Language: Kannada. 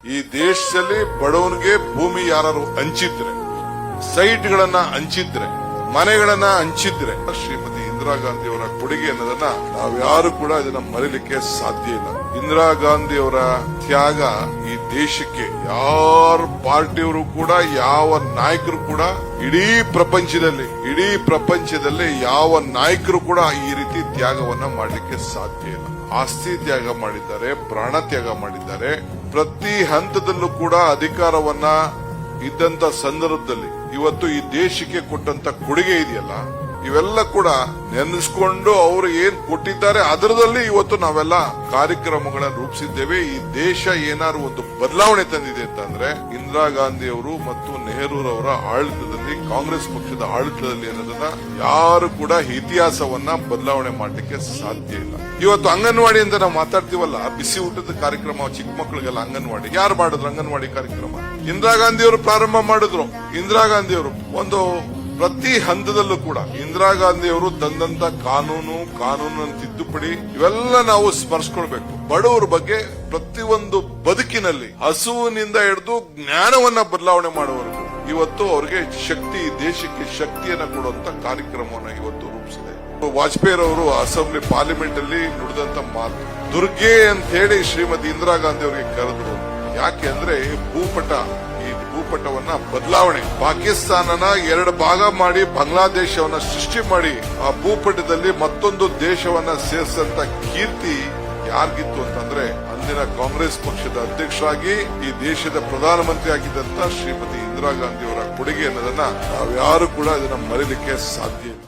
ಈ ದೇಶದಲ್ಲಿ ಬಡವನಿಗೆ ಭೂಮಿ ಯಾರು ಹಂಚಿದ್ರೆ, ಸೈಟ್ಗಳನ್ನ ಹಂಚಿದ್ರೆ, ಮನೆಗಳನ್ನ ಹಂಚಿದ್ರೆ ಶ್ರೀಮತಿ ಇಂದಿರಾ ಗಾಂಧಿ ಅವರ ಕೊಡುಗೆ ಅನ್ನೋದನ್ನ ನಾವ್ಯಾರು ಕೂಡ ಇದನ್ನ ಮರೀಲಿಕ್ಕೆ ಸಾಧ್ಯ ಇಲ್ಲ. ಇಂದಿರಾ ಗಾಂಧಿ ಅವರ ತ್ಯಾಗ ಈ ದೇಶಕ್ಕೆ ಯಾರ ಪಾರ್ಟಿಯವರು ಕೂಡ, ಯಾವ ನಾಯಕರು ಕೂಡ ಇಡೀ ಪ್ರಪಂಚದಲ್ಲಿ ಯಾವ ನಾಯಕರು ಕೂಡ ಈ ರೀತಿ ತ್ಯಾಗವನ್ನ ಮಾಡಲಿಕ್ಕೆ ಸಾಧ್ಯ ಇಲ್ಲ. ಆಸ್ತಿ ತ್ಯಾಗ ಮಾಡಿದ್ದಾರೆ, ಪ್ರಾಣ ತ್ಯಾಗ ಮಾಡಿದ್ದಾರೆ. ಪ್ರತಿ ಹಂತದಲ್ಲೂ ಕೂಡ ಅಧಿಕಾರವನ್ನ ಇದ್ದಂತ ಸಂದರ್ಭದಲ್ಲಿ ಇವತ್ತು ಈ ದೇಶಕ್ಕೆ ಕೊಟ್ಟಂತ ಕೊಡುಗೆ ಇದೆಯಲ್ಲ, ಇವೆಲ್ಲ ಕೂಡ ನೆನೆಸ್ಕೊಂಡು ಅವರು ಏನ್ ಕೊಟ್ಟಿದ್ದಾರೆ ಅದರದಲ್ಲಿ ಇವತ್ತು ನಾವೆಲ್ಲ ಕಾರ್ಯಕ್ರಮಗಳನ್ನ ರೂಪಿಸಿದ್ದೇವೆ. ಈ ದೇಶ ಏನಾದ್ರು ಒಂದು ಬದಲಾವಣೆ ತಂದಿದೆ ಅಂತಂದ್ರೆ ಇಂದಿರಾ ಗಾಂಧಿ ಅವರು ಮತ್ತು ನೆಹರೂರವರ ಆಡಳಿತದಲ್ಲಿ, ಕಾಂಗ್ರೆಸ್ ಪಕ್ಷದ ಆಡಳಿತದಲ್ಲಿ ಅನ್ನೋದನ್ನ ಯಾರು ಕೂಡ ಇತಿಹಾಸವನ್ನ ಬದಲಾವಣೆ ಮಾಡಲಿಕ್ಕೆ ಸಾಧ್ಯ ಇಲ್ಲ. ಇವತ್ತು ಅಂಗನವಾಡಿ ಅಂತ ನಾವು ಮಾತಾಡ್ತೀವಲ್ಲ, ಬಿಸಿ ಊಟದ ಕಾರ್ಯಕ್ರಮ ಚಿಕ್ಕ ಮಕ್ಕಳಿಗೆಲ್ಲ ಅಂಗನವಾಡಿ ಯಾರು ಮಾಡಿದ್ರು? ಅಂಗನವಾಡಿ ಕಾರ್ಯಕ್ರಮ ಇಂದಿರಾ ಗಾಂಧಿ ಅವರು ಪ್ರಾರಂಭ ಮಾಡಿದ್ರು. ಇಂದಿರಾ ಗಾಂಧಿ ಅವರು ಒಂದು ಪ್ರತಿ ಹಂತದಲ್ಲೂ ಕೂಡ ಇಂದಿರಾ ಗಾಂಧಿ ಅವರು ತಂದಂತ ಕಾನೂನು ತಿದ್ದುಪಡಿ ಇವೆಲ್ಲ ನಾವು ಸ್ಮರಿಸ್ಕೊಳ್ಬೇಕು. ಬಡವರ ಬಗ್ಗೆ ಪ್ರತಿಯೊಂದು ಬದುಕಿನಲ್ಲಿ ಹಸುವಿನಿಂದ ಹಿಡಿದು ಜ್ಞಾನವನ್ನ ಬದಲಾವಣೆ ಮಾಡುವವರೆಗೂ ಇವತ್ತು ಅವರಿಗೆ ಶಕ್ತಿ, ದೇಶಕ್ಕೆ ಶಕ್ತಿಯನ್ನ ಕೊಡುವಂತ ಕಾರ್ಯಕ್ರಮವನ್ನ ಇವತ್ತು ರೂಪಿಸಿದೆ. ವಾಜಪೇಯಿ ಅವರು ಅಸೆಂಬ್ಲಿ ಪಾರ್ಲಿಮೆಂಟ್ ಅಲ್ಲಿ ನುಡಿದಂತ ಮಾತು ದುರ್ಗೆ ಅಂತ ಹೇಳಿ ಶ್ರೀಮತಿ ಇಂದಿರಾ ಗಾಂಧಿ ಅವರಿಗೆ ಕರೆದ್ರು. ಯಾಕೆ ಅಂದ್ರೆ ಭೂಪಟವನ್ನ ಬದಲಾವಣೆ, ಪಾಕಿಸ್ತಾನನ 2 ಭಾಗ ಮಾಡಿ ಬಾಂಗ್ಲಾದೇಶವನ್ನ ಸೃಷ್ಟಿ ಮಾಡಿ ಆ ಭೂಪಟದಲ್ಲಿ ಮತ್ತೊಂದು ದೇಶವನ್ನ ಸೇರಿಸಂತ ಕೀರ್ತಿ ಯಾರಿಗಿತ್ತು ಅಂತಂದ್ರೆ ಅಂದಿನ ಕಾಂಗ್ರೆಸ್ ಪಕ್ಷದ ಅಧ್ಯಕ್ಷರಾಗಿ ಈ ದೇಶದ ಪ್ರಧಾನಮಂತ್ರಿ ಆಗಿದ್ದಂತ ಶ್ರೀಮತಿ ಇಂದಿರಾ ಗಾಂಧಿ ಅವರ ಕೊಡುಗೆ ಅನ್ನೋದನ್ನ ನಾವ್ಯಾರು ಕೂಡ ಇದನ್ನ ಮರೀಲಿಕ್ಕೆ ಸಾಧ್ಯ ಇಲ್ಲ.